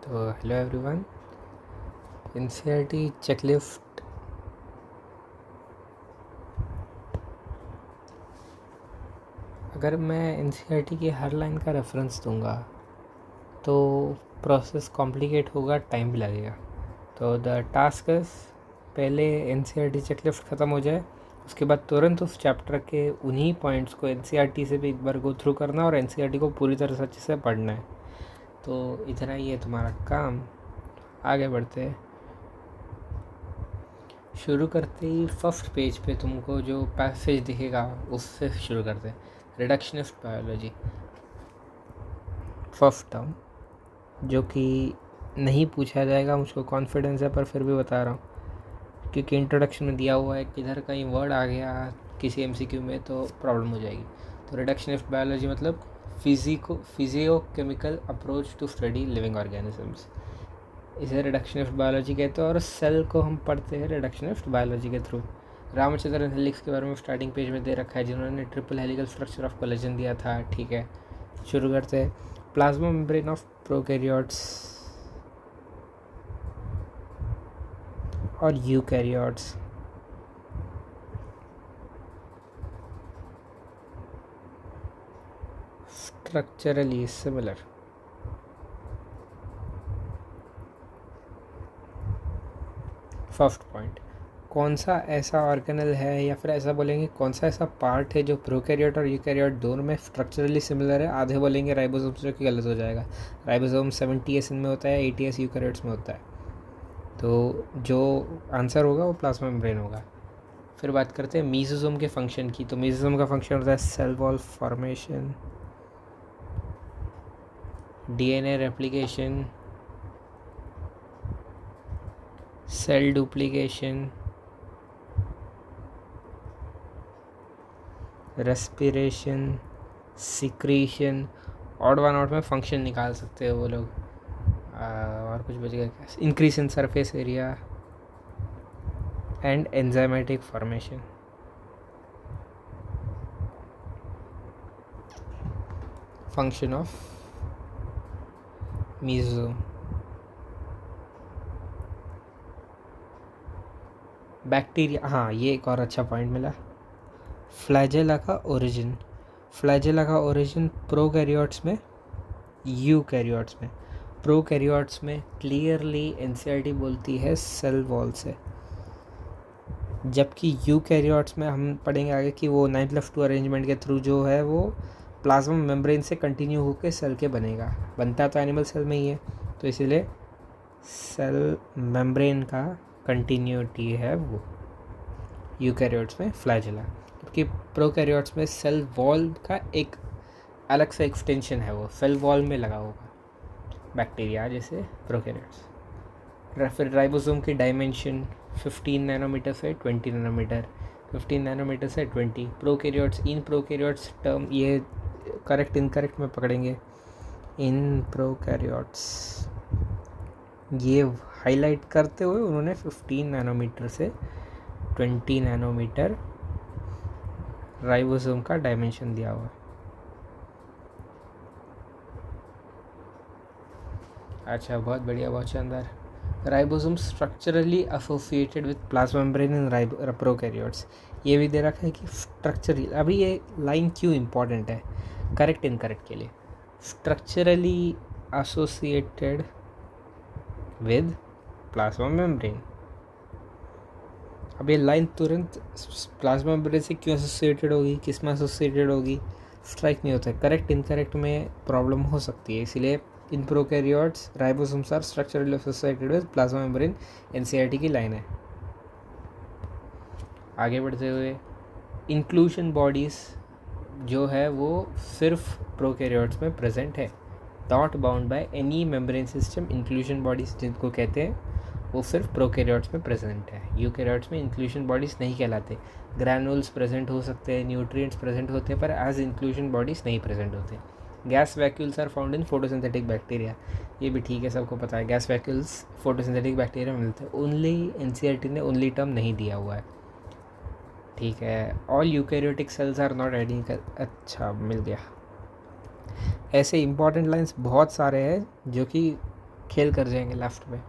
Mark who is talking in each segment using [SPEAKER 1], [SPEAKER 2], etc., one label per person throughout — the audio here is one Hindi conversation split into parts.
[SPEAKER 1] तो हेलो एवरीवन, एनसीईआरटी चेकलिस्ट। अगर मैं एनसीईआरटी की हर लाइन का रेफरेंस दूंगा तो प्रोसेस कॉम्प्लिकेट होगा, टाइम भी लगेगा। तो द टास्क इज, पहले एनसीईआरटी चेकलिस्ट ख़त्म हो जाए, उसके बाद तुरंत उस चैप्टर के उन्हीं पॉइंट्स को एनसीईआरटी से भी एक बार गो थ्रू करना और एनसीईआरटी को पूरी तरह से अच्छे से पढ़ना है। तो इतना ही है तुम्हारा काम। आगे बढ़ते हैं। शुरू करते ही फर्स्ट पेज पे तुमको जो पैसेज दिखेगा उससे शुरू करते हैं। रिडक्शनिस्ट बायोलॉजी, फर्स्ट टर्म, जो कि नहीं पूछा जाएगा, मुझको कॉन्फिडेंस है, पर फिर भी बता रहा हूँ क्योंकि इंट्रोडक्शन में दिया हुआ है। किधर कहीं वर्ड आ गया किसी एमसीक्यू में तो प्रॉब्लम हो जाएगी। तो रिडक्शनिस्ट बायोलॉजी मतलब physiochemical approach to study living organisms, इसे रिडक्शनिस्ट बायोलॉजी कहते हैं। और सेल को हम पढ़ते हैं रिडक्शनिस्ट बायोलॉजी के थ्रू। रामचंद्रन हेलिक्स के बारे में स्टार्टिंग पेज में दे रखा है, जिन्होंने triple helical structure of collagen दिया था। ठीक है, शुरू करते हैं। प्लाज्मा मेम्ब्रेन ऑफ प्रोकैरियोट्स और eukaryotes. Structurally similar. First point, कौन सा ऐसा ऑर्गेनल है, या फिर ऐसा बोलेंगे कौन सा ऐसा पार्ट है जो प्रोकैरियोट और यूकैरियोट दोनों में स्ट्रक्चरली सिमिलर है। आधे बोलेंगे राइबोसोम, जो कि गलत हो जाएगा। राइबोसोम 70S में होता है, 80S यूकैरियोट्स में होता है। तो जो आंसर होगा वो प्लाज्मा मेम्ब्रेन होगा। फिर बात करते हैं मीसोसोम के फंक्शन की। तो मीसोसोम का फंक्शन होता है cell wall formation, DNA replication, cell duplication, respiration, secretion. Odd one out में फंक्शन निकाल सकते हो वो लोग। और कुछ बच गया, increase in surface area and enzymatic formation. Function of mesosome. Bacteria, हाँ ये एक और अच्छा पॉइंट मिला। फ्लैजेला का ओरिजिन, फ्लैजेला का ओरिजिन प्रोकैरियोट्स में, यूकैरियोट्स में। प्रोकैरियोट्स में क्लियरली एनसीईआरटी बोलती है सेल वॉल से, जबकि यूकैरियोट्स में हम पढ़ेंगे आगे कि वो 9+2 अरेंजमेंट के थ्रू जो है वो प्लाज्मा मेम्ब्रेन से कंटिन्यू होकर सेल के बनता तो एनिमल सेल में ही है। तो इसीलिए सेल मेम्ब्रेन का कंटिन्यूटी है वो यूकैरियोट्स में फ्लैजेला, जबकि प्रोकैरियोट्स में सेल वॉल का एक अलग सा एक्सटेंशन है, वो सेल वॉल में लगा होगा बैक्टीरिया जैसे प्रोकैरियोट्स। फिर राइबोसोम की डायमेंशन 15 नैनोमीटर से 20 नैनोमीटर, 15 नैनोमीटर से 20। प्रोकैरियोट्स, इन प्रोकैरियोट्स टर्म ये करेक्ट इनकरेक्ट में पकड़ेंगे। इन प्रोकैरियोट्स ये हाईलाइट करते हुए उन्होंने 15 नैनोमीटर से 20 नैनोमीटर राइबोसोम का डायमेंशन दिया हुआ। अच्छा, बहुत बढ़िया, बहुत शानदार। Ribosome structurally associated with plasma membrane in prokaryotes, ये भी दे रखा है कि स्ट्रक्चरली। अभी ये लाइन क्यों इम्पॉर्टेंट है करेक्ट इनकरेक्ट के लिए? Structurally associated with plasma membrane. अब ये लाइन तुरंत प्लाज्मा मेम्ब्रेन से क्यों एसोसिएटेड होगी, किस में एसोसिएटेड होगी, स्ट्राइक नहीं होता है। करेक्ट इनकरेक्ट में प्रॉब्लम हो सकती है, इसीलिए in prokaryotes ribosomes are structurally associated with plasma membrane, NCERT की लाइन है। आगे बढ़ते हुए, इंक्लूजन बॉडीज़ जो है वो सिर्फ प्रोकैरियोट्स में प्रेजेंट है, not bound by any membrane system. Inclusion bodies जिनको कहते हैं वो सिर्फ प्रोकैरियोट्स में प्रेजेंट है, यूकैरियोट्स में इंक्लूजन बॉडीज़ नहीं कहलाते। ग्रैनुल्स प्रेजेंट हो सकते हैं, न्यूट्रिएंट्स प्रेजेंट होते हैं, पर एज इंक्लूजन बॉडीज़ नहीं प्रेजेंट होते। Gas vacuoles are found in photosynthetic bacteria, ये भी ठीक है, सबको पता है गैस वैक्यूल्स फोटोसिंथेटिक बैक्टीरिया में मिलते हैं। ओनली एनसीईआरटी ने ओनली टर्म नहीं दिया हुआ है, ठीक है। All eukaryotic cells are not identical, अच्छा मिल गया। ऐसे इंपॉर्टेंट लाइंस बहुत सारे हैं जो कि खेल कर जाएंगे लेफ्ट में।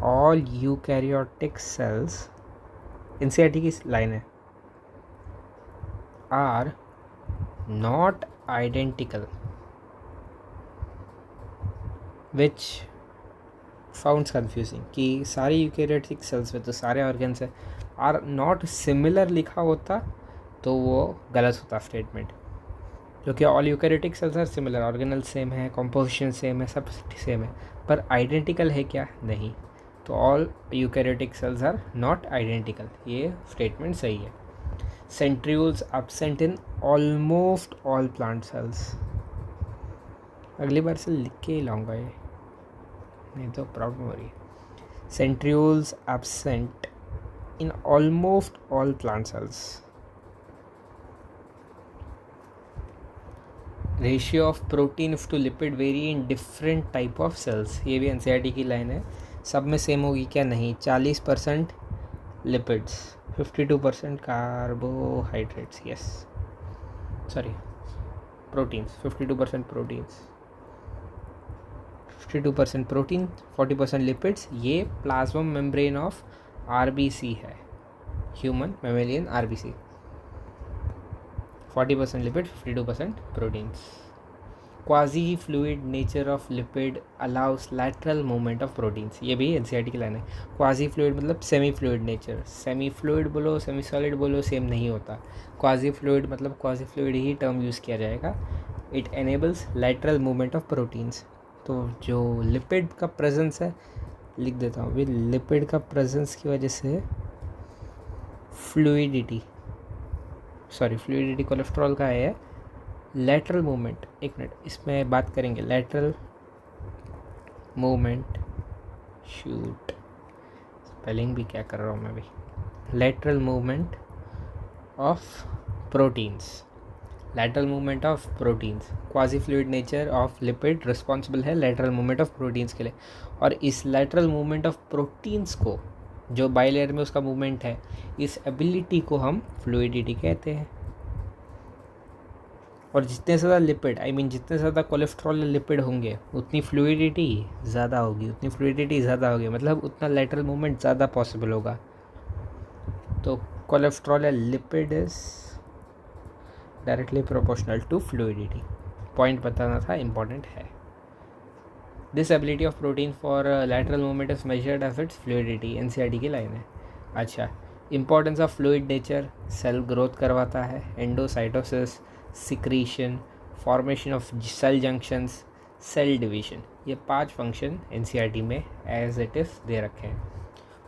[SPEAKER 1] ऑल यूकैरियोटिक सेल्स, एनसीईआरटी की लाइन है, are not identical which founds confusing कि सारे यूकैरियोटिक सेल्स में तो सारे ऑर्गन्स है, आर नॉट सिमिलर लिखा होता तो वो गलत होता स्टेटमेंट, क्योंकि all eukaryotic cells are similar, organelle same है, कॉम्पोजिशन सेम है, सब सेम है, पर आइडेंटिकल है क्या? नहीं। तो all eukaryotic cells are not identical, ये स्टेटमेंट सही है। Centrioles absent in almost all plant cells, अगली बार से लिख के ही लाऊंगा ये, नहीं तो प्रॉब्लम हो रही है। Centrioles absent in almost all plant cells. Ratio of protein to lipid vary in different type of cells, ये भी एनसीईआरटी की लाइन है। सब में सेम होगी क्या? नहीं। 40% lipids, 52% carbohydrates, yes sorry proteins, 52% proteins, 52% protein, 40% lipids. ये प्लाज्मा मेम्ब्रेन ऑफ आरबीसी है, human mammalian RBC. 40% lipid, 52% proteins. Quasi-fluid nature of lipid allows lateral movement of proteins, ये भी एनसीईआरटी की लाइन है। क्वाजी फ्लूइड मतलब semi fluid nature, semi fluid बोलो सेमी सॉलिड बोलो सेम नहीं होता। क्वाजी फ्लूइड मतलब क्वाजी फ्लूइड ही टर्म यूज़ किया जाएगा। It enables lateral movement of proteins। तो जो लिपिड का प्रेजेंस है, लिख देता हूँ, लिपिड का प्रेजेंस की वजह से फ्लूइडिटी कोलेस्ट्रॉल का है। लेटरल मूवमेंट, एक मिनट इसमें बात करेंगे, लेटरल मूवमेंट, शूट स्पेलिंग भी क्या कर रहा हूँ मैं भी, lateral movement of proteins, lateral movement of proteins. Quasi fluid nature of lipid responsible है लेटरल मूवमेंट ऑफ प्रोटीन्स के लिए, और इस लेटरल मूवमेंट ऑफ प्रोटीन्स को, जो बाइलेयर में उसका मूवमेंट है, इस एबिलिटी को हम फ्लूइडिटी कहते हैं। और जितने ज़्यादा लिपिड, जितने ज़्यादा कोलेस्ट्रॉल या लिपिड होंगे उतनी फ्लूइडिटी ज़्यादा होगी, मतलब उतना लेटरल मूवमेंट ज़्यादा पॉसिबल होगा। तो कोलेस्ट्रॉल या lipid is directly proportional to fluidity. Point बताना था, इम्पॉर्टेंट है। This ability of protein for lateral movement is measured as its fluidity, NCERT की लाइन है। अच्छा, importance of fluid nature, cell growth करवाता है, endocytosis, secretion, formation of cell junctions, cell division, ये 5 फंक्शन एनसीईआरटी में एज इट इज़ दे रखे हैं।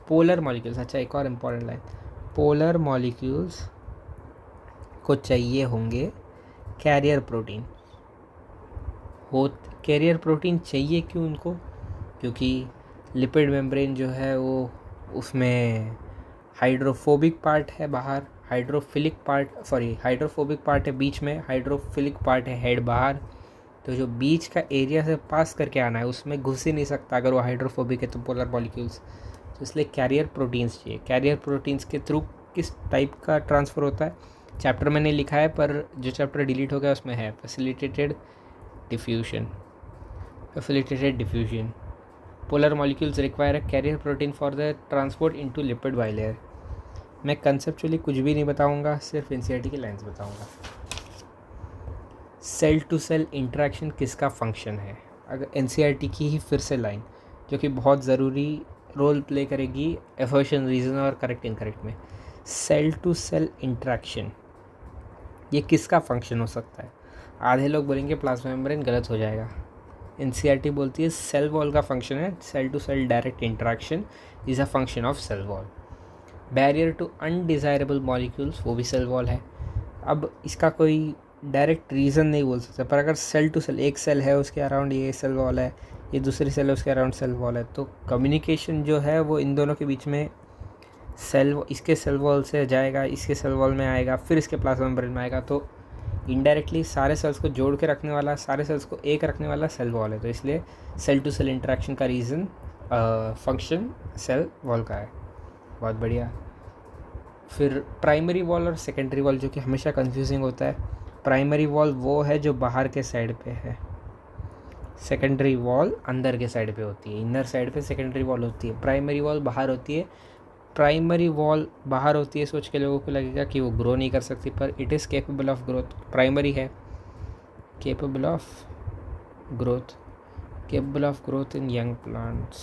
[SPEAKER 1] पोलर मॉलिक्यूल्स, अच्छा एक और इम्पॉर्टेंट लाइन, पोलर मॉलिक्यूल्स को चाहिए होंगे कैरियर प्रोटीन। कैरियर प्रोटीन चाहिए क्यों उनको? क्योंकि लिपिड मेम्ब्रेन जो है वो, उसमें हाइड्रोफोबिक पार्ट है बाहर, हाइड्रोफोबिक पार्ट है बीच में, हाइड्रोफिलिक पार्ट है हेड बाहर। तो जो बीच का एरिया से पास करके आना है उसमें घुस ही नहीं सकता अगर वो हाइड्रोफोबिक है तो पोलर मॉलिक्यूल्स। तो इसलिए कैरियर प्रोटीन्स चाहिए। कैरियर प्रोटीन्स के थ्रू किस टाइप का ट्रांसफ़र होता है, चैप्टर में नहीं लिखा है, पर जो चैप्टर डिलीट हो गया उसमें है, facilitated diffusion. Polar molecules require a carrier protein for the transport into lipid bilayer. मैं कंसेप्चुअली कुछ भी नहीं बताऊंगा, सिर्फ एनसीईआरटी की लाइंस बताऊंगा। सेल टू सेल इंटरेक्शन किसका फंक्शन है? अगर एनसीईआरटी की ही फिर से लाइन, जो कि बहुत ज़रूरी रोल प्ले करेगी एफर्शन, रीज़न और करेक्ट इनकरेक्ट में। सेल टू सेल इंटरेक्शन ये किसका फंक्शन हो सकता है? आधे लोग बोलेंगे प्लाज्मा मेम्ब्रेन, गलत हो जाएगा। एनसीईआरटी बोलती है सेल वॉल का फंक्शन है, cell to cell direct interaction is a function of cell wall. Barrier to undesirable molecules, वो भी सेल वॉल है। अब इसका कोई डायरेक्ट रीज़न नहीं बोल सकते, पर अगर सेल टू सेल, एक सेल है उसके अराउंड ये सेल वॉल है, ये दूसरी सेल है उसके अराउंड सेल वॉल है, तो कम्युनिकेशन जो है वो इन दोनों के बीच में इसके सेल वॉल से जाएगा, इसके सेल वॉल में आएगा, फिर इसके प्लाज्मा मेम्ब्रेन में आएगा। तो इनडायरेक्टली सारे सेल्स को जोड़ के रखने वाला, सारे सेल्स को एक रखने वाला सेल वॉल है। तो इसलिए सेल टू सेल इंटरेक्शन का रीज़न फंक्शन सेल वॉल का है। बहुत बढ़िया। फिर प्राइमरी वॉल और सेकेंडरी वॉल, जो कि हमेशा कंफ्यूजिंग होता है। प्राइमरी वॉल वो है जो बाहर के साइड पे है, सेकेंडरी वॉल अंदर के साइड पे होती है, इनर साइड पे सेकेंडरी वॉल होती है, प्राइमरी वॉल बाहर होती है। प्राइमरी वॉल बाहर होती है सोच के लोगों को लगेगा कि वो ग्रो नहीं कर सकती, पर it is capable of growth. Primary है capable of growth, capable of growth in young plants.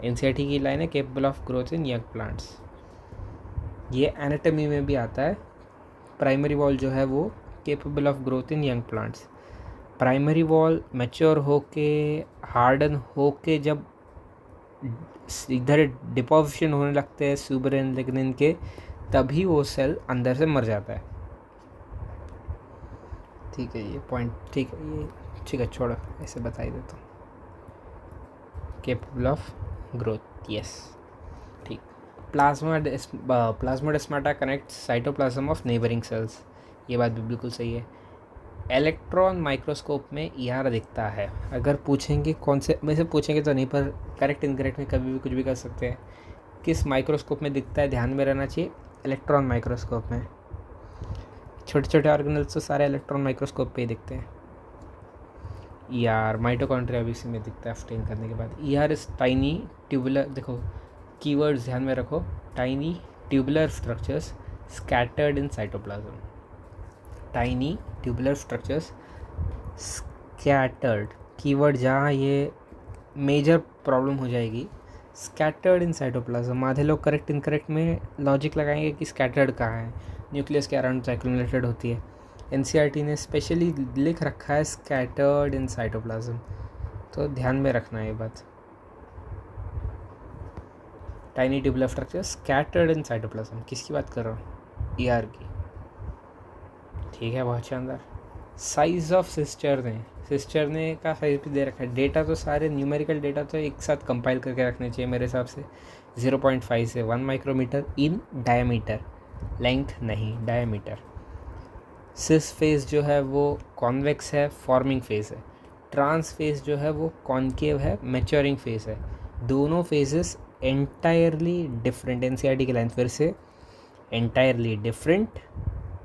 [SPEAKER 1] NCERT की लाइन है capable of growth in young plants. ये एनाटॉमी में भी आता है। प्राइमरी वॉल जो है वो capable of growth in young plants. Primary wall mature होके हार्डन होके जब इधर डिपोजिशन होने लगते हैं सुबरेन लिग्निन के, तभी वो सेल अंदर से मर जाता है। ठीक है, ये पॉइंट ठीक है, ये ठीक है, छोड़ो, ऐसे बता ही देता हूँ। केपेबल ऑफ ग्रोथ, यस, ठीक। Plasmodesmata connect cytoplasm of neighbouring cells, ये बात भी बिल्कुल सही है। इलेक्ट्रॉन माइक्रोस्कोप में ER दिखता है। अगर पूछेंगे कौन से में से पूछेंगे तो नहीं, पर करेक्ट इनकरेक्ट में कभी भी कुछ भी कर सकते हैं। किस माइक्रोस्कोप में दिखता है ध्यान में रहना चाहिए, इलेक्ट्रॉन माइक्रोस्कोप में। छोटे छोटे ऑर्गेनल्स तो सारे इलेक्ट्रॉन माइक्रोस्कोप पे ही दिखते हैं। ER माइटोकॉन्ड्रिया भी इसी में दिखता है स्टेन करने के बाद। ER इज टाइनी ट्यूबुलर, देखो कीवर्ड्स ध्यान में रखो, tiny tubular structures scattered in cytoplasm. Tiny tubular structures scattered, keyword जहाँ ये मेजर प्रॉब्लम हो जाएगी, स्कैटर्ड इन साइटोप्लाज्म। आधे लोग करेक्ट इनकरेक्ट में लॉजिक लगाएंगे कि स्कैटर्ड कहाँ है, न्यूक्लियस के अराउंड सर्कुलेटेड होती है। एनसीईआरटी ने स्पेशली लिख रखा है स्कैटर्ड इन साइटोप्लाज्म, तो ध्यान में रखना ये बात। Tiny tubular structure scattered in cytoplasm, किसकी बात कर रहा हूँ, ER की। ठीक है, बहुत शानदार। साइज़ ऑफ सिस्टर्ने का साइज भी दे रखा है। डेटा तो सारे न्यूमेरिकल डेटा तो एक साथ कंपाइल करके रखने चाहिए मेरे हिसाब से। 0.5 से 1 माइक्रोमीटर इन डायमीटर, लेंथ नहीं, डायमीटर। सिस फेज जो है वो कॉन्वेक्स है, फॉर्मिंग फेज है। ट्रांस फेज जो है वो कॉन्केव है, मैच्योरिंग फेज है। दोनों फेजेस एंटायरली डिफरेंट। एनसीईआरटी की लाइन फिर से, entirely different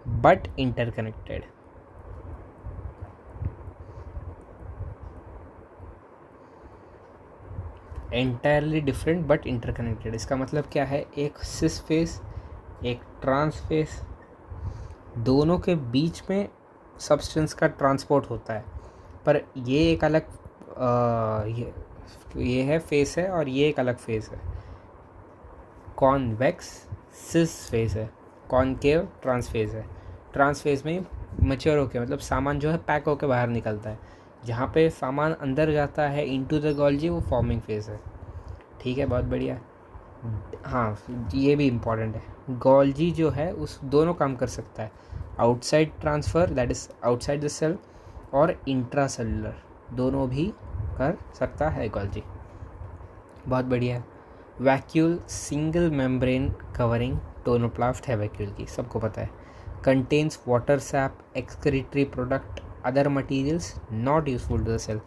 [SPEAKER 1] but interconnected. Entirely different but interconnected, इसका मतलब क्या है, एक सिस फेस एक ट्रांस फेस, दोनों के बीच में सब्सटेंस का ट्रांसपोर्ट होता है, पर ये एक अलग ये है फेस है और ये एक अलग फेस है। कॉन्वेक्स सिस फेस है, कॉनकेव ट्रांस फेस है। ट्रांस फेस में मैच्योर होके मतलब सामान जो है पैक होके बाहर निकलता है, जहाँ पे सामान अंदर जाता है इनटू द गोल्जी, वो फॉर्मिंग फेज है। ठीक है, बहुत बढ़िया। हाँ, ये भी इम्पॉर्टेंट है। गोल्जी जो है उस दोनों काम कर सकता है, outside transfer that is outside the cell, और इंट्रा सेलुलर दोनों भी कर सकता है गोल्जी। बहुत बढ़िया है। Vacuole single membrane covering tonoplast है वैक्यूल की, सबको पता है। Contains water sap, excretory product, other materials not useful to the cell.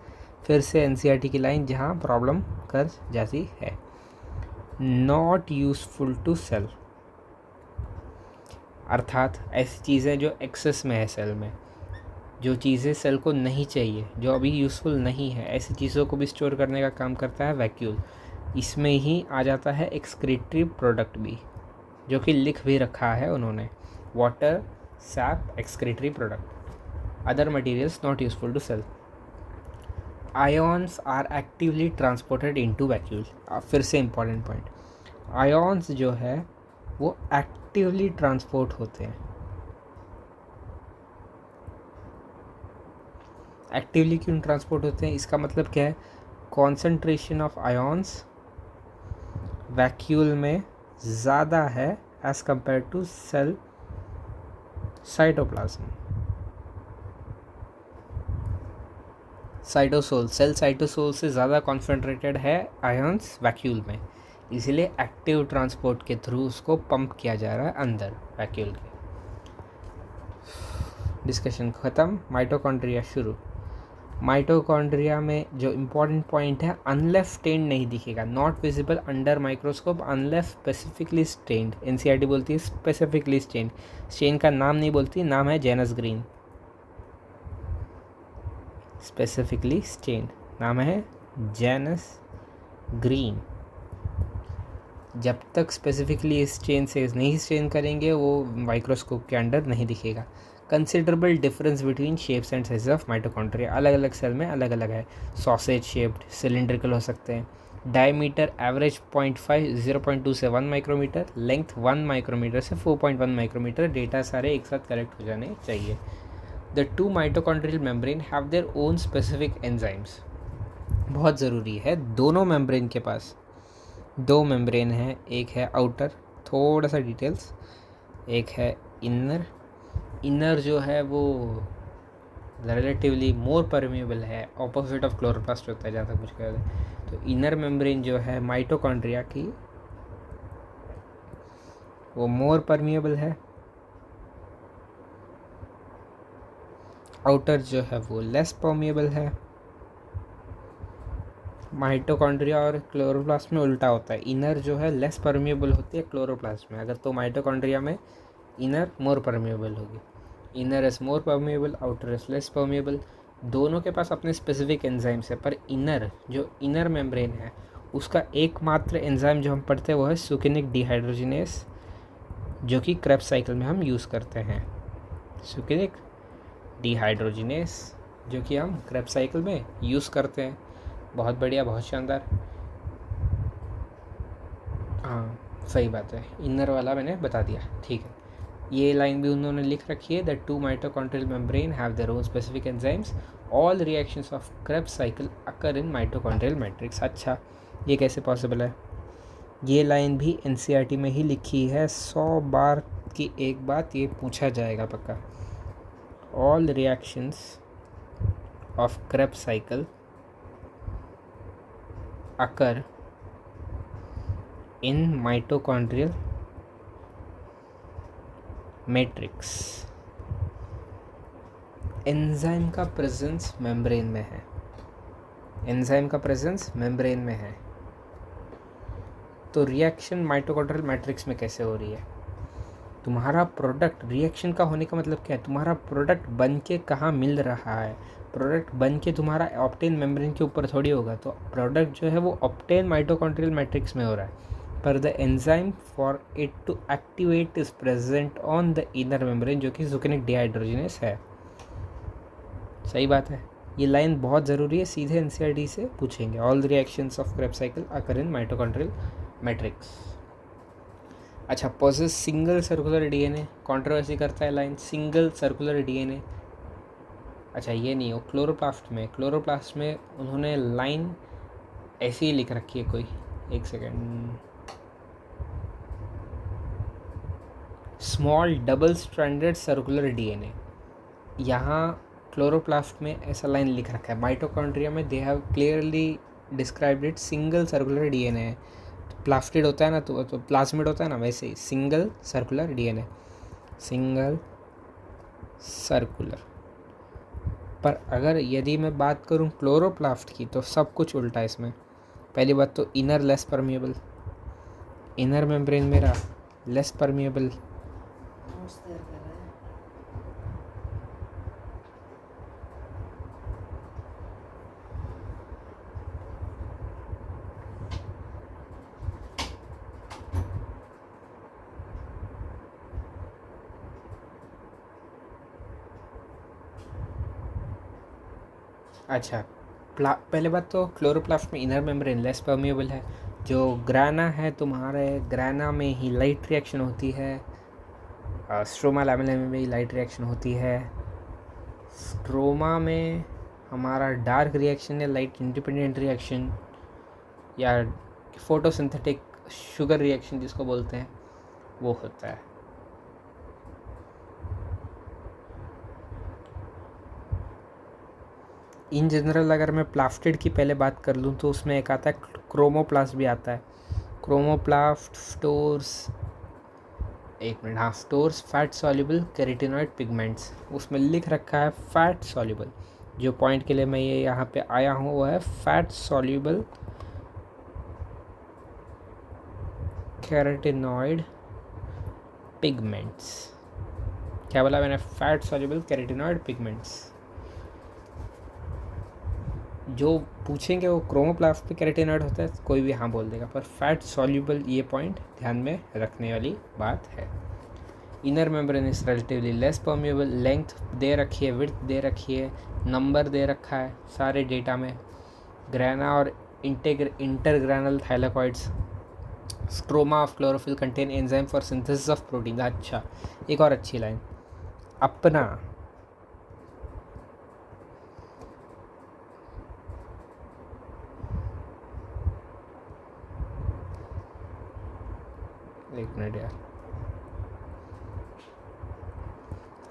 [SPEAKER 1] फिर से एनसीईआरटी की लाइन जहाँ प्रॉब्लम कर जाती है, नॉट यूजफुल टू सेल, अर्थात ऐसी चीज़ें जो एक्सेस में है सेल में, जो चीज़ें सेल को नहीं चाहिए, जो अभी यूज़फुल नहीं है, ऐसी चीज़ों को भी स्टोर करने का काम करता है वैक्यूल। इसमें ही आ जाता है एक्सक्रीटरी प्रोडक्ट भी, जो कि लिख भी रखा है उन्होंने, water sap excretory product, other materials not useful to cell. Ions are actively transported into vacuole. फिर से इम्पॉर्टेंट पॉइंट, आयॉन्स जो है वो एक्टिवली ट्रांसपोर्ट होते हैं। एक्टिवली क्यों ट्रांसपोर्ट होते हैं, इसका मतलब क्या है, कॉन्सेंट्रेशन ऑफ आयॉन्स वैक्यूल में ज़्यादा है as compare to cell cytoplasm. Cytosol, cell cytosol से ज़्यादा कॉन्सेंट्रेटेड है आयॉन्स वैक्यूल में, इसलिए एक्टिव ट्रांसपोर्ट के थ्रू उसको पंप किया जा रहा है अंदर वैक्यूल के। डिस्कशन ख़त्म, माइटोकॉन्ड्रिया शुरू। माइटोकॉन्ड्रिया में जो इम्पॉर्टेंट पॉइंट है, अनलेस स्टेन्ड नहीं दिखेगा, not visible under microscope unless specifically stained. NCERT बोलती है स्पेसिफिकली स्टेन्ड, स्टेन का नाम नहीं बोलती, नाम है जेनस ग्रीन। स्पेसिफिकली स्टेन, नाम है जेनस ग्रीन। जब तक स्पेसिफिकली स्टेन से नहीं स्टेन करेंगे वो माइक्रोस्कोप के अंडर नहीं दिखेगा। Considerable difference between shapes and size of mitochondria, अलग अलग सेल में अलग अलग है। सॉसेज शेप्ड, सिलिंड्रिकल हो सकते हैं। डायमीटर एवरेज 0.5 0.2 से 1 माइक्रोमीटर, लेंथ 1 माइक्रोमीटर से 4.1 माइक्रोमीटर। डेटा सारे एक साथ कलेक्ट हो जाने चाहिए। The two mitochondrial membrane have their own specific enzymes, बहुत ज़रूरी है। दोनों मेम्ब्रेन के पास दो मेम्ब्रेन हैं, एक है आउटर, थोड़ा सा डिटेल्स, एक है इनर। इनर जो है वो रिलेटिवली मोर परमेबल है, ऑपोजिट ऑफ क्लोरोप्लास्ट होता है जहाँ तक मुझे याद है। तो इनर मेम्ब्रेन जो है माइटोकॉन्ड्रिया की वो मोर परमेबल है, आउटर जो है वो लेस परमेबल है। माइटोकॉन्ड्रिया और क्लोरोप्लास्ट में उल्टा होता है, इनर जो है लेस परमेबल होती है क्लोरोप्लास्ट में, अगर तो माइटोकॉन्ड्रिया में इनर मोर परमेबल होगी। Inner is more permeable, outer is less permeable. दोनों के पास अपने स्पेसिफिक एंजाइम्स है, पर इनर जो इनर मेम्ब्रेन है उसका एकमात्र एंजाइम जो हम पढ़ते हैं वो है सुकिनिक डिहाइड्रोजिनेस, जो कि क्रेब्स साइकिल में हम यूज़ करते हैं। सुकिनिक डिहाइड्रोजिनेस जो कि हम क्रेब्स साइकिल में यूज़ करते हैं। बहुत बढ़िया, बहुत शानदार। हाँ सही बात है, इनर वाला मैंने बता दिया, ठीक है। ये लाइन भी उन्होंने लिख रखी है, that two mitochondrial membrane have their own specific enzymes, all reactions of Krebs cycle occur in mitochondrial matrix. अच्छा, ये कैसे पॉसिबल है? ये लाइन भी एनसीईआरटी में ही लिखी है, 100 बार की एक बात ये पूछा जाएगा पक्का। All reactions of Krebs cycle occur in mitochondrial matrix. Enzyme का प्रेजेंस मेम्ब्रेन में है, एंजाइम का प्रेजेंस मेम्ब्रेन में है, तो रिएक्शन माइटोकॉन्ड्रियल मैट्रिक्स में कैसे हो रही है? तुम्हारा प्रोडक्ट, रिएक्शन का होने का मतलब क्या है? तुम्हारा प्रोडक्ट बन के कहाँ मिल रहा है? प्रोडक्ट बन के तुम्हारा ऑप्टेन मेम्ब्रेन के ऊपर थोड़ी होगा, तो प्रोडक्ट जो है वो ऑप्टेन माइटोकॉन्ड्रियल मैट्रिक्स में हो रहा है, पर the enzyme for it to activate is present on the inner membrane, जो कि सुकिनिक डिहाइड्रोजिनेस है। सही बात है, ये लाइन बहुत ज़रूरी है, सीधे एनसीईआरटी से पूछेंगे। All the reactions of Krebs cycle occur in mitochondrial matrix. अच्छा, possess single circular DNA, controversy करता है लाइन, सिंगल सर्कुलर डीएनए। अच्छा ये नहीं हो, क्लोरोप्लास्ट में उन्होंने लाइन ऐसी ही लिख रखी है कोई, एक second, small double stranded circular DNA. यहाँ क्लोरोप्लास्ट में ऐसा लाइन लिख रखा है, माइटोकॉन्ड्रिया में they have clearly described it single circular DNA है। प्लास्टिड होता है ना, तो प्लाज्मिड होता है ना, वैसे ही single circular DNA, single circular. पर अगर यदि मैं बात करूं क्लोरोप्लास्ट की तो सब कुछ उल्टा है इसमें। पहली बात तो inner less permeable, inner membrane मेरा लेस परमिएबल, अच्छा पहले बात तो क्लोरोप्लास्ट में इनर मेम्ब्रेन लेस परमिएबल है। जो ग्राना है तुम्हारे, ग्राना में ही लाइट रिएक्शन होती है, स्ट्रोमा लैमेला में भी लाइट रिएक्शन होती है। स्ट्रोमा में हमारा डार्क रिएक्शन या लाइट इंडिपेंडेंट रिएक्शन या फोटोसिंथेटिक शुगर रिएक्शन जिसको बोलते हैं वो होता है। इन जनरल अगर मैं प्लास्टिड की पहले बात कर लूँ तो उसमें एक आता है क्रोमोप्लास्ट भी आता है। क्रोमोप्लास्ट स्टोर्स, एक मिनट, हाँ, stores fat soluble carotenoid pigments. उसमें लिख रखा है फैट सॉल्युबल, जो पॉइंट के लिए मैं ये यहाँ पे आया हूँ वो है फैट सॉल्युबल कैरोटीनॉइड पिगमेंट्स। क्या बोला मैंने? Fat soluble carotenoid pigments. जो पूछेंगे वो क्रोमोप्लास्ट पे केराटिनॉइड होता है, कोई भी हाँ बोल देगा, पर फैट सॉल्यूबल, ये पॉइंट ध्यान में रखने वाली बात है। Inner membrane is relatively less permeable, length दे रखी है, विड्थ दे रखी है, नंबर दे रखा है सारे डेटा में। ग्रेना और intergranal thylakoids, stroma of chlorophyll contain enzyme for synthesis of protein. अच्छा, एक और अच्छी लाइन, अपना एक मिनट यार,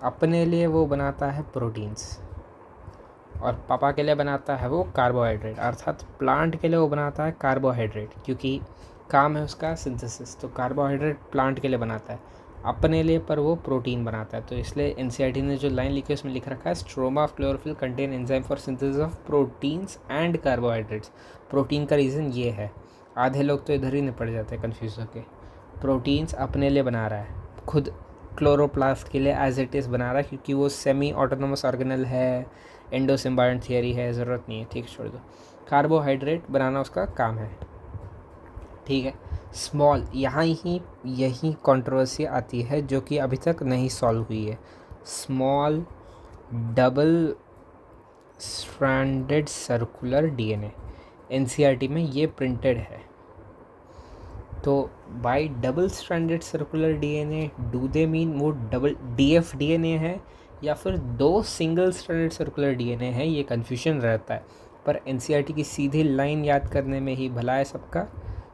[SPEAKER 1] अपने लिए वो बनाता है प्रोटीन्स और पापा के लिए बनाता है वो कार्बोहाइड्रेट, अर्थात प्लांट के लिए वो बनाता है कार्बोहाइड्रेट, क्योंकि काम है उसका सिंथेसिस। तो कार्बोहाइड्रेट प्लांट के लिए बनाता है, अपने लिए पर वो प्रोटीन बनाता है। तो इसलिए एनसीईआरटी ने जो लाइन लिखी है उसमें लिख रखा है stroma of chlorophyll contain enzyme for synthesis of proteins and carbohydrates. Protein का रीज़न ये है, आधे लोग तो इधर ही निपट जाते हैं कन्फ्यूज होके। प्रोटीन्स अपने लिए बना रहा है, खुद क्लोरोप्लास्ट के लिए एज इट इज़ बना रहा है, क्योंकि वो सेमी ऑटोनोमस ऑर्गेनल है, एंडोसिम्बायोंट थियरी है, ज़रूरत नहीं है, ठीक छोड़ दो। कार्बोहाइड्रेट बनाना उसका काम है, ठीक है। स्मॉल, यहाँ ही यही कंट्रोवर्सी आती है जो कि अभी तक नहीं सॉल्व हुई है। Small double stranded circular DNA, NCERT में ये प्रिंटेड है। तो bye double stranded circular DNA do they mean वो डबल डीएफ डीएनए है या फिर दो सिंगल स्ट्रैंडेड सर्कुलर डीएनए है, ये कन्फ्यूजन रहता है। पर एनसीईआरटी की सीधी लाइन याद करने में ही भला है सबका।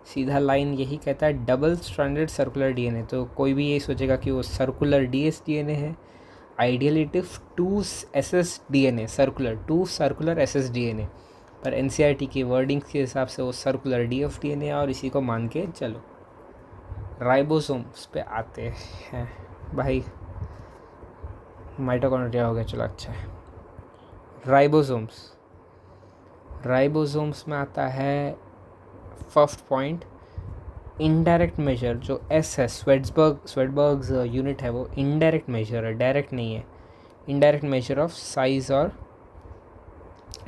[SPEAKER 1] सीधा लाइन यही कहता है डबल स्ट्रैंडेड सर्कुलर डीएनए, तो कोई भी यही सोचेगा कि वो सर्कुलर डीएस डीएनए है। Ideally it is 2 SS DNA, two circular SS DNA, पर एनसीईआरटी की वर्डिंग के हिसाब से वो सर्कुलर डीएफ डीएनए है और इसी को मान के चलो। राइबोसोम्स पे आते हैं भाई, माइटोकॉन्ड्रिया हो गया, चलो अच्छा है। राइबोसोम्स में आता है फर्स्ट पॉइंट, इनडायरेक्ट मेजर, जो एस है स्वेडबर्ग्स यूनिट है, वो इनडायरेक्ट मेजर है, डायरेक्ट नहीं है। इनडायरेक्ट मेजर ऑफ साइज और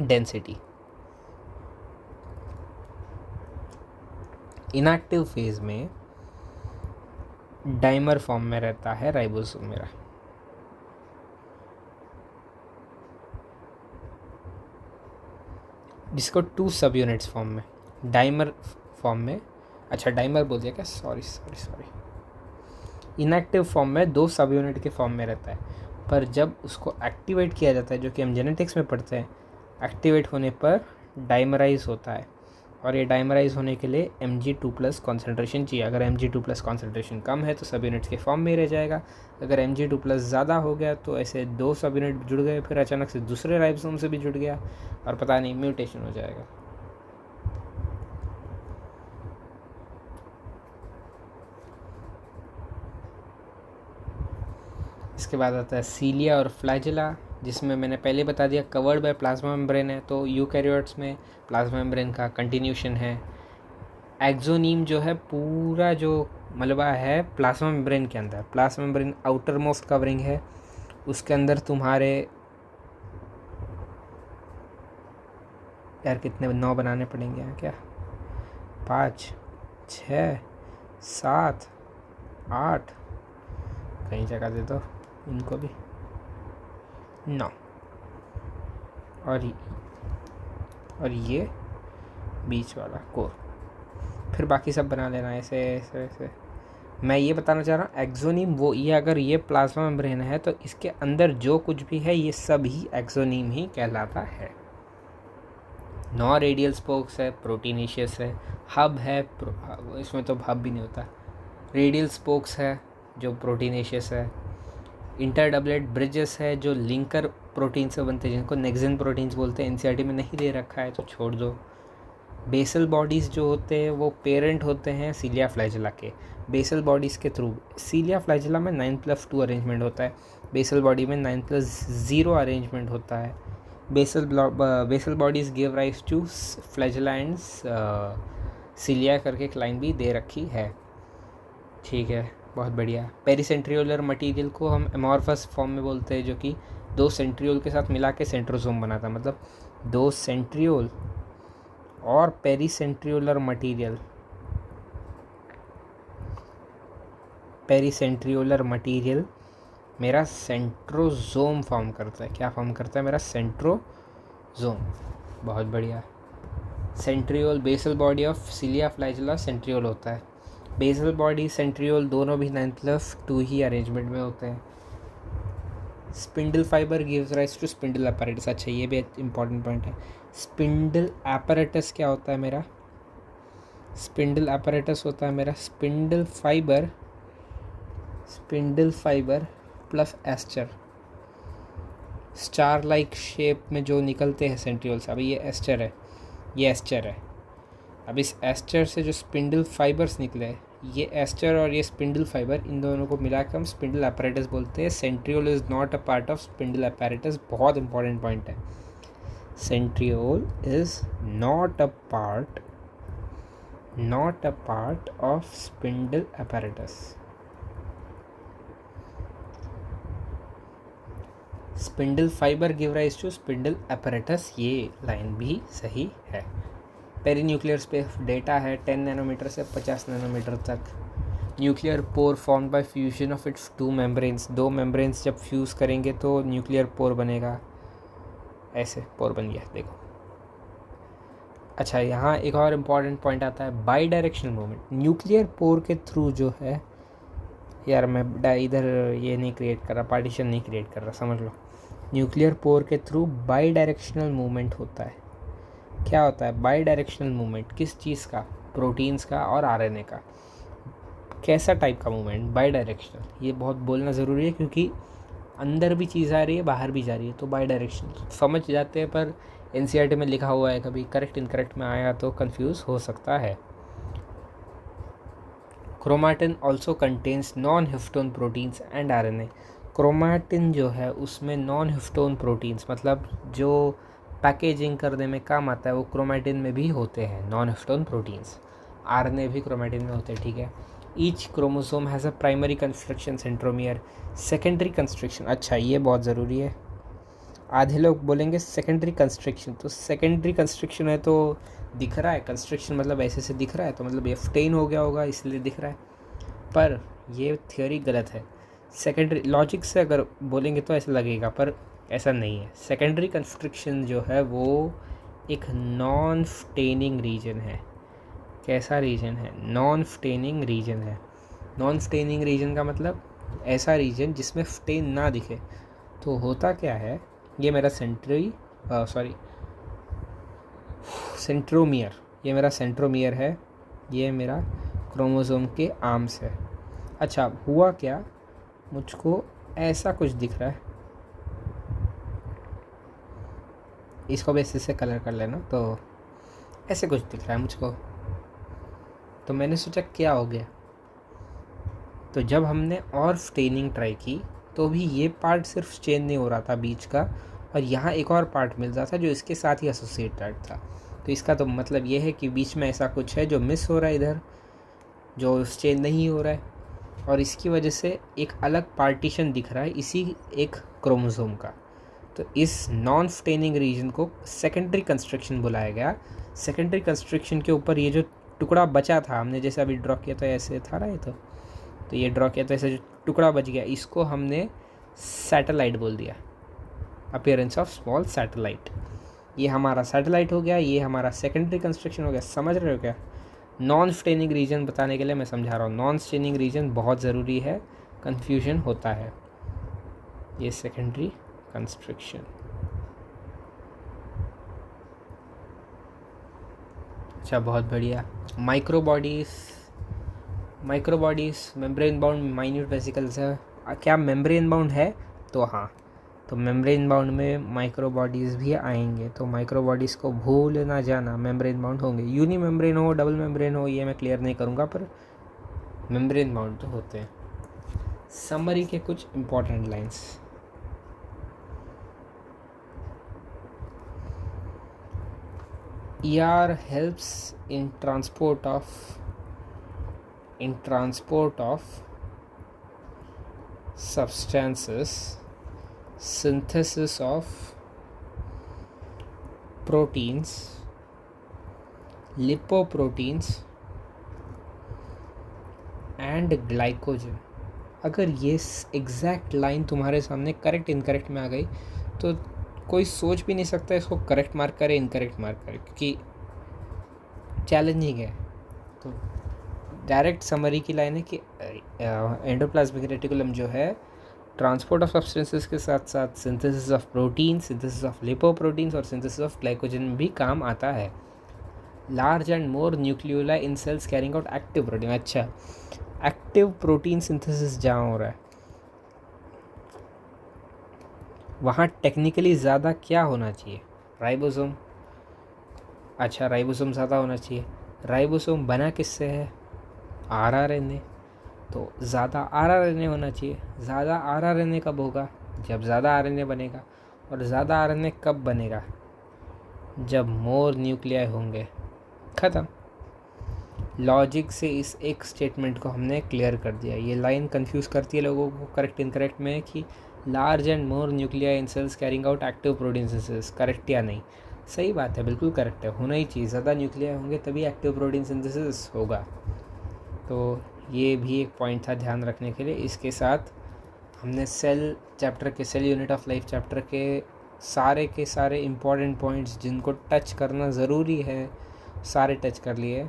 [SPEAKER 1] डेंसिटी। इनएक्टिव फेज में डाइमर फॉर्म में रहता है राइबोसोम मेरा। जिसको 2 सब यूनिट्स फॉर्म में, डाइमर फॉर्म में, अच्छा डाइमर बोल दिया क्या, सॉरी। इनएक्टिव फॉर्म में 2 सब यूनिट के फॉर्म में रहता है, पर जब उसको एक्टिवेट किया जाता है, जो कि हम जेनेटिक्स में पढ़ते हैं, एक्टिवेट होने पर डाइमराइज होता है। और ये डाइमराइज होने के लिए Mg2+ कॉन्सेंट्रेशन चाहिए। अगर Mg2+ कॉन्सेंट्रेशन कम है तो सब यूनिट्स के फॉर्म में रह जाएगा। अगर Mg2+ ज़्यादा हो गया तो ऐसे 2 सब यूनिट जुड़ गए, फिर अचानक से दूसरे राइबोसोम से भी जुड़ गया और पता नहीं म्यूटेशन हो जाएगा। इसके बाद आता है सीलिया और फ्लैजेला, जिसमें मैंने पहले बता दिया कवर्ड बाय प्लाज्मा मेम्ब्रेन है, तो यूकैरियोट्स में प्लाज्मा मेम्ब्रेन का कंटिन्यूशन है। एक्सोनीम जो है पूरा जो मलबा है प्लाज्मा मेम्ब्रेन के अंदर, plasma membrane outer most covering है, उसके अंदर तुम्हारे यार कितने 9 बनाने पड़ेंगे यहाँ क्या, 5 6 7 8, कहीं जगह दे दो इनको भी, 9, और ये बीच वाला कोर, फिर बाकी सब बना लेना ऐसे ऐसे ऐसे। मैं ये बताना चाह रहा हूँ एक्सोनीम वो, ये अगर ये प्लाज्मा मेम्ब्रेन है तो इसके अंदर जो कुछ भी है ये सब ही एक्सोनीम ही कहलाता है। 9 रेडियल स्पोक्स है, प्रोटीनेशियस है, हब है, इसमें तो हब भी नहीं होता, रेडियल स्पोक्स है जो प्रोटीनेशियस है, इंटरडबलेट ब्रिजेस है जो लिंकर प्रोटीन से बनते हैं, जिनको नेक्सिन प्रोटीन्स बोलते हैं। एनसीईआरटी में नहीं दे रखा है तो छोड़ दो। बेसल बॉडीज़ जो होते हैं वो पेरेंट होते हैं सीलिया फ्लैजेला के। बेसल बॉडीज़ के थ्रू सीलिया फ्लैजेला में 9+2 अरेंजमेंट होता है, बेसल बॉडी में 9+0 अरेंजमेंट होता है। Basal bodies give rise to flagella and cilia करके एक लाइन भी दे रखी है, ठीक है, बहुत बढ़िया। पेरिसेंट्रियोलर मटेरियल को हम एमॉर्फस फॉर्म में बोलते हैं, जो कि दो सेंट्रियोल के साथ मिला के सेंट्रोसोम बनाता है, मतलब दो सेंट्रियोल और पेरीसेंट्रियोलर मटीरियल मेरा सेंट्रोजोम फॉर्म करता है। क्या फॉर्म करता है? मेरा सेंट्रोजोम। बहुत बढ़िया। Centriole basal body of cilia flagella centriole होता है। बेसल बॉडी सेंट्रियोल दोनों भी 9+2 ही अरेंजमेंट में होते हैं। Spindle fibre gives rise to spindle apparatus। अच्छा, ये भी इंपॉर्टेंट पॉइंट है। स्पिंडल apparatus क्या होता है मेरा? स्पिंडल apparatus होता है मेरा spindle fibre plus aster, star like shape में जो निकलते हैं सेंट्रियोल्स। अभी ये एस्टर है। अब इस एस्टर से जो स्पिंडल फाइबर्स निकले, ये एस्टर और ये स्पिंडल फाइबर, इन दोनों को मिलाकर हम स्पिंडल apparatus बोलते हैं। Centriole is not a part of spindle apparatus। बहुत इंपॉर्टेंट पॉइंट है। Centriole is not a part of spindle apparatus। Spindle fibre give rise to spindle apparatus, ये लाइन भी सही है। पेरीन्यूक्लियर स्पेस डेटा है 10 नैनोमीटर से 50 नैनोमीटर तक। Nuclear pore form by fusion of its to membranes. दो मेम्ब्रेन्स जब फ्यूज़ करेंगे तो न्यूक्लियर पोर बनेगा। ऐसे पोर बन गया, देखो। अच्छा, यहाँ एक और इम्पॉर्टेंट पॉइंट आता है, by directional movement. Nuclear pore के थ्रू जो है, यार मैं इधर ये नहीं क्रिएट कर रहा, पार्टीशन नहीं क्रिएट कर रहा, समझ लो। न्यूक्लियर पोर के थ्रू बाई डायरेक्शनल मूवमेंट होता है। क्या होता है बाई डायरेक्शनल मूवमेंट? किस चीज़ का? प्रोटीन्स का और आरएनए का। कैसा टाइप का मूवमेंट? By directional. ये बहुत बोलना ज़रूरी है क्योंकि अंदर भी चीज़ आ रही है, बाहर भी जा रही है, तो बाई डायरेक्शनल समझ जाते हैं, पर एनसीईआरटी में लिखा हुआ है, कभी करेक्ट इनकरेक्ट में आया तो कंफ्यूज हो सकता है। Chromatin also contains non histone proteins and RNA. Chromatin जो है उसमें नॉन हिस्टोन प्रोटीन्स, मतलब जो पैकेजिंग करने में काम आता है, वो क्रोमैटिन में भी होते हैं, नॉन हिस्टोन प्रोटीन्स। आरएनए भी क्रोमैटिन में होते हैं, ठीक है। Each chromosome has a primary constriction centromere, secondary constriction. अच्छा, ये बहुत ज़रूरी है। आधे लोग बोलेंगे सेकेंडरी कंस्ट्रक्शन, तो सेकेंडरी कंस्ट्रक्शन है तो दिख रहा है, कंस्ट्रक्शन मतलब ऐसे से दिख रहा है, तो मतलब ये स्टेन हो गया होगा इसलिए दिख रहा है, पर ये थ्योरी गलत है। सेकेंडरी लॉजिक से अगर बोलेंगे तो ऐसा लगेगा, पर ऐसा नहीं है। सेकेंडरी कंस्ट्रक्शन जो है वो एक नॉन स्टेनिंग रीजन है। कैसा रीजन है? नॉन स्टेनिंग रीजन है। नॉन स्टेनिंग रीजन का मतलब ऐसा रीजन जिसमें स्टेन ना दिखे। तो होता क्या है, ये मेरा सेंट्रोमियर, ये मेरा सेंट्रोमियर है, ये मेरा क्रोमोसोम के आर्म्स है। अच्छा, हुआ क्या, मुझको ऐसा कुछ दिख रहा है, इसको भी ऐसे से कलर कर लेना, तो ऐसे कुछ दिख रहा है मुझको। तो मैंने सोचा क्या हो गया, तो जब हमने और स्टेनिंग ट्राई की तो भी ये पार्ट सिर्फ स्टेन नहीं हो रहा था बीच का, और यहाँ एक और पार्ट मिल रहा था जो इसके साथ ही एसोसिएटेड था। तो इसका तो मतलब ये है कि बीच में ऐसा कुछ है जो मिस हो रहा है, इधर जो स्टेन नहीं हो रहा है, और इसकी वजह से एक अलग पार्टीशन दिख रहा है इसी एक क्रोमोसोम का। तो इस नॉन स्टेनिंग रीजन को सेकेंडरी कंस्ट्रक्शन बुलाया गया। सेकेंडरी कंस्ट्रक्शन के ऊपर ये जो टुकड़ा बचा था, हमने जैसे अभी ड्रॉ किया, तो ऐसे था ना, ये तो ये ड्रॉ किया, तो ऐसे जो टुकड़ा बच गया, इसको हमने सैटेलाइट बोल दिया, अपीयरेंस ऑफ स्मॉल सैटेलाइट। ये हमारा सैटेलाइट हो गया, ये हमारा सेकेंडरी कंस्ट्रक्शन हो गया। समझ रहे हो क्या? नॉन स्टेनिंग रीजन बताने के लिए मैं समझा रहा हूँ, नॉन स्टेनिंग रीजन बहुत ज़रूरी है, कन्फ्यूजन होता है। ये सेकेंडरी कंस्ट्रक्शन। अच्छा, बहुत बढ़िया। Microbodies membrane bound minute vesicles है। क्या मेम्ब्रेन बाउंड है? तो हाँ, तो मेम्ब्रेन बाउंड में माइक्रोबॉडीज़ भी आएंगे, तो माइक्रोबॉडीज़ को भूल ना जाना, मेम्ब्रेन बाउंड होंगे। यूनी मेम्ब्रेन हो, डबल मेम्ब्रेन हो, ये मैं क्लियर नहीं करूँगा, पर मेम्ब्रेन बाउंड तो होते हैं। समरी के कुछ important lines. ER helps in transport of substances synthesis of proteins, lipoproteins and glycogen. अगर ये एग्जैक्ट लाइन तुम्हारे सामने करेक्ट इनकरेक्ट में आ गई तो कोई सोच भी नहीं सकता इसको करेक्ट मार्क करे इनकरेक्ट मार्क करे, क्योंकि चैलेंजिंग है। तो डायरेक्ट समरी की लाइन है कि एंडोप्लाज्मिक रेटिकुलम जो है ट्रांसपोर्ट ऑफ सब्सटेंसेस के साथ साथ synthesis of protein, synthesis of lipoproteins और सिंथेसिस ऑफ ग्लाइकोजन में भी काम आता है। Large and more nucleoli in cells carrying out active protein. अच्छा, एक्टिव प्रोटीन सिंथेसिस जहाँ हो रहा है वहाँ टेक्निकली ज़्यादा क्या होना चाहिए? राइबोसोम। अच्छा, राइबोसोम ज़्यादा होना चाहिए। राइबोसोम बना किससे है? RNA। तो ज़्यादा RNA होना चाहिए। ज़्यादा RNA कब होगा? जब ज़्यादा RNA बनेगा। और ज़्यादा RNA कब बनेगा? जब मोर न्यूक्लियाई होंगे। ख़त्म। लॉजिक से इस एक स्टेटमेंट को हमने क्लियर कर दिया। ये लाइन कंफ्यूज करती है लोगों को करेक्ट इनकरेक्ट में कि large and more nuclei in cells carrying out active protein synthesis, correct या नहीं? सही बात है, बिल्कुल करेक्ट है, होना ही चाहिए। ज़्यादा न्यूक्लियाई होंगे तभी एक्टिव प्रोटीन सिंथेसिस होगा। तो ये भी एक पॉइंट था ध्यान रखने के लिए। इसके साथ हमने सेल चैप्टर के, cell unit of life chapter के सारे इम्पॉर्टेंट पॉइंट्स जिनको टच करना ज़रूरी है सारे टच कर लिए।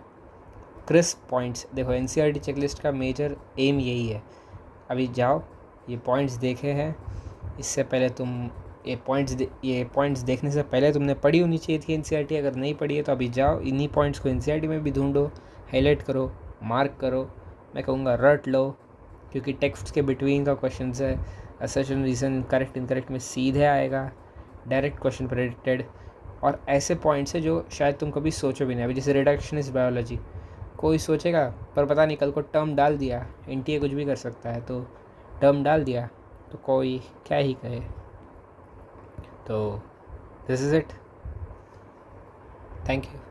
[SPEAKER 1] Crisp points. देखो, NCERT चेकलिस्ट का मेजर एम यही है। अभी जाओ, ये पॉइंट्स देखे हैं, इससे पहले तुम ये पॉइंट्स देखने से पहले तुमने पढ़ी होनी चाहिए थी NCERT। अगर नहीं पढ़ी है तो अभी जाओ, इन्हीं पॉइंट्स को NCERT में भी ढूंढो, हाईलाइट करो, मार्क करो। मैं कहूँगा रट लो, क्योंकि टेक्स्ट के बिटवीन का क्वेश्चन है। असर्शन, रीज़न, करेक्ट इनकरेक्ट में सीधे आएगा, डायरेक्ट क्वेश्चन प्रेडिक्टेड। और ऐसे पॉइंट्स है जो शायद तुम कभी सोचो भी नहीं। अभी जैसे रिडक्शनिस्ट बायोलॉजी, कोई सोचेगा पर पता नहीं कल को टर्म डाल दिया, NTA कुछ भी कर सकता है, तो टर्म डाल दिया तो कोई क्या ही कहे। तो this is it, thank you.